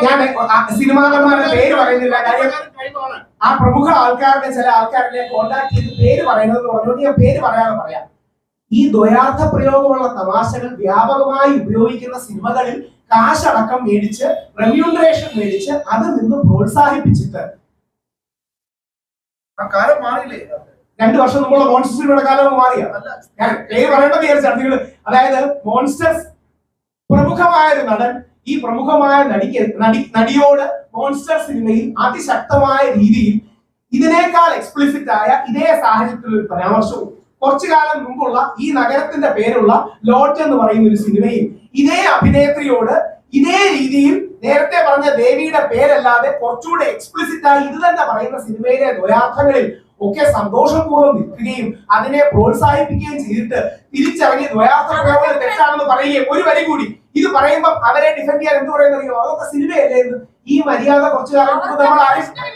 ഞാൻ സിനിമാകാരന്മാരുടെ പേര് പറയുന്നില്ല, കാര്യം ആ പ്രമുഖ ആൾക്കാരുടെ ചില ആൾക്കാരുടെ കോണ്ടാക്ട് ചെയ്ത് പേര് പറയുന്നത് പറഞ്ഞുകൊണ്ട് ഞാൻ പേര് പറയാം. ഈ ദ്വയാർത്ഥ പ്രയോഗമുള്ള തമാശകൾ വ്യാപകമായി ഉപയോഗിക്കുന്ന സിനിമകളിൽ കാശടക്കം മേടിച്ച് റെമ്യൂണറേഷൻ മേടിച്ച് അത് നിന്ന് പ്രോത്സാഹിപ്പിച്ചിട്ട് കാലം മാറിയില്ലേ? 2 വർഷം മുമ്പുള്ള മോൺസ്റ്റേഴ്സിന്റെ കാലം മാറിയ ഞാൻ പേര് പറയേണ്ടത് വിചാരിച്ചു. അതായത് മോൺസ്റ്റേഴ്സ് പ്രമുഖമായ ഒരു നടൻ ഈ പ്രമുഖമായ നടിയോട് മോൺസ്റ്റർ സിനിമയിൽ അതിശക്തമായ രീതിയിൽ ഇതിനേക്കാൾ എക്സ്പ്ലിസിറ്റ് ആയ ഇതേ സാഹചര്യത്തിലുള്ള ഒരു പരാമർശവും കുറച്ചു കാലം മുമ്പുള്ള ഈ നഗരത്തിന്റെ പേരുള്ള ലോട്ട് എന്ന് പറയുന്ന ഒരു സിനിമയിൽ ഇതേ അഭിനേത്രിയോട് ഇതേ രീതിയിൽ നേരത്തെ പറഞ്ഞ ദേവിയുടെ പേരല്ലാതെ കുറച്ചുകൂടെ എക്സ്പ്ലിസിറ്റ് ആയി ഇത് തന്നെ പറയുന്ന സിനിമയിലെ ദ്വയാർത്ഥങ്ങളിൽ ഒക്കെ സന്തോഷപൂർവ്വം നിൽക്കുകയും അതിനെ പ്രോത്സാഹിപ്പിക്കുകയും ചെയ്തിട്ട് തിരിച്ചറിഞ്ഞ് ദ്വയാർത്ഥ പ്രയോഗങ്ങൾ തെറ്റാണെന്ന് പറയുകയും ഒരു വരി കൂടി ഇത് പറയുമ്പോൾ അവരെ ഡിഫെൻഡ് ചെയ്യാൻ എന്ത് പറയുന്നറിയോ, അതൊക്കെ സിനിമയല്ലേ എന്ന്. ഈ മര്യാദ കുറച്ചു കാലം നമ്മൾ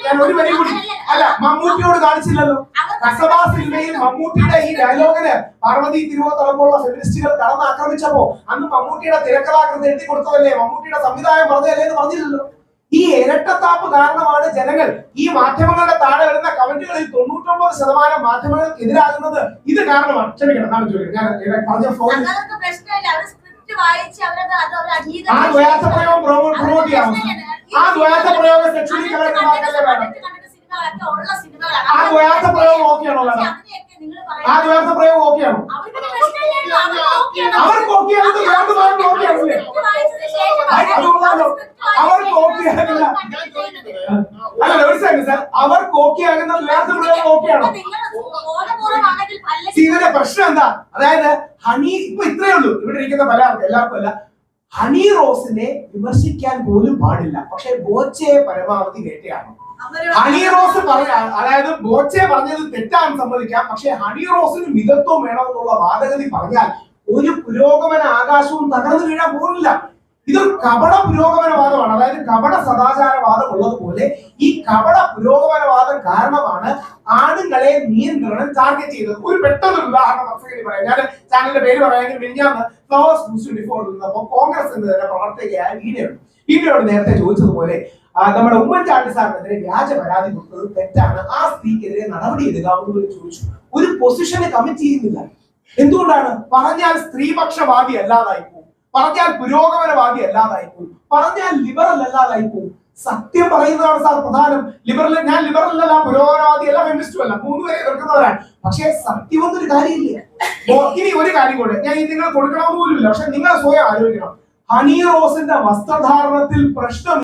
ഞാൻ ഒരു വരി കൂടി അല്ല മമ്മൂട്ടിയോട് കാണിച്ചില്ലല്ലോ. കസബ സിനിമയിൽ മമ്മൂട്ടിയുടെ ഈ ഡയലോഗിന് പാർവതി തിരുവോത്തളമുള്ള ഫെമിനിസ്റ്റുകൾ കടന്നാക്രമിച്ചപ്പോ അന്ന് മമ്മൂട്ടിയുടെ തിരക്കഥാകൃത്ത് എഴുതി കൊടുത്തതല്ലേ, മമ്മൂട്ടിയുടെ സംവിധാനം പറഞ്ഞതല്ലേ എന്ന് പറഞ്ഞില്ലല്ലോ. ഈ ഇരട്ടത്താപ്പ് കാരണമാണ് ജനങ്ങൾ ഈ മാധ്യമങ്ങളുടെ താഴെ വരുന്ന കമന്റുകളിൽ 99% മാധ്യമങ്ങൾക്ക് എതിരാകുന്നത് ഇത് കാരണമാണ്. ക്ഷമിക്കണം, ഞാൻ പറഞ്ഞ ഫോൺ ആ ദ്വയാർത്ഥ പ്രയോഗം പ്രൊമോട്ട് ചെയ്യാം. ആ ദ്വയാർത്ഥ പ്രയോഗം സെക്ഷലി ആ ദ്വയാർത്ഥ പ്രയോഗം ഓക്കെയാണോ? ആ ദ്വയാർത്ഥ പ്രയോഗം ഓക്കെയാണോ? അവർക്ക് ഓക്കെയാണത് ഓക്കെയാണല്ലേ? അവർക്ക് ഓക്കെയാകുന്ന അല്ല ഒരു സെക്കൻഡ് സാർ, അവർക്ക് ഓക്കെയാകുന്ന ദ്വയാർത്ഥ പ്രയോഗം ഓക്കെയാണോ? ഇതിന്റെ പ്രശ്നം എന്താ? അതായത് ഹണി ഇപ്പൊ ഇത്രയേ ഉള്ളൂ, ഇവിടെ ഇരിക്കുന്ന പല എല്ലാവർക്കും അല്ല, ഹണി റോസിനെ വിമർശിക്കാൻ പോലും പാടില്ല, പക്ഷെ ബോച്ചയെ പരമാവധി വേട്ടയാണ്. ഹണി റോസ് പറഞ്ഞ അതായത് ബോച്ചെ പറഞ്ഞത് തെറ്റാണെന്ന് സമ്മതിക്കാം, പക്ഷെ ഹണി റോസിന് മിതത്വം വേണമെന്നുള്ള വാദഗതി പറഞ്ഞാൽ ഒരു പുരോഗമന ആകാശവും തകർന്നു വീഴാൻ പോകില്ല. ഇതൊരു കപട പുരോഗമനവാദമാണ്. അതായത് കപട സദാചാരവാദം ഉള്ളതുപോലെ ഈ കപട പുരോഗമനവാദം കാരണമാണ് ആണുങ്ങളെ നിയന്ത്രണം ടാർഗറ്റ് ചെയ്തത്. ഒരു പെട്ടെന്ന് ഉദാഹരണം പറയാം. ഞാൻ ചാനലിന്റെ പേര് പറയാമെങ്കിൽ മിനിഞ്ഞാന്ന് ഫ്ലവേഴ്സ് ന്യൂസ് ബിഫോർ നിന്നപ്പോൾ കോൺഗ്രസിന്റെ തന്നെ പ്രവർത്തകയായ വീഡിയോട് നേരത്തെ ചോദിച്ചതുപോലെ നമ്മുടെ ഉമ്മൻചാണ്ടി സാറിനെതിരെ വ്യാജ പരാതി കൊടുത്തത് തെറ്റാണ്, ആ സ്ത്രീക്കെതിരെ നടപടി എടുക്കാമെന്ന് ചോദിച്ചു. ഒരു പൊസിഷന് കമ്മിറ്റ് ചെയ്യുന്നില്ല. എന്തുകൊണ്ടാണ്? പറഞ്ഞാൽ സ്ത്രീപക്ഷവാദി അല്ലാതായി പോകും, പറഞ്ഞാൽ പുരോഗമനവാദി അല്ലാതായി പോകും, പറഞ്ഞാൽ ലിബറൽ അല്ലാതായി പോകും. സത്യം പറയുന്നതാണ് സാർ പ്രധാനം. ഞാൻ ലിബറൽ അല്ല, പുരോഗമനവാദി അല്ല, ഫെമിനിസ്റ്റും അല്ല, 3 പേരെ എതിർക്കുന്നവരാണ്. പക്ഷേ സത്യമൊന്നൊരു കാര്യമില്ല. ഇനി ഒരു കാര്യം കൂടെ ഞാൻ നിങ്ങൾ കൊടുക്കണമെന്ന് പോലുമില്ല, പക്ഷെ നിങ്ങൾ സ്വയം ആലോചിക്കണം. ഹണി റോസിന്റെ വസ്ത്രധാരണത്തിൽ പ്രശ്നം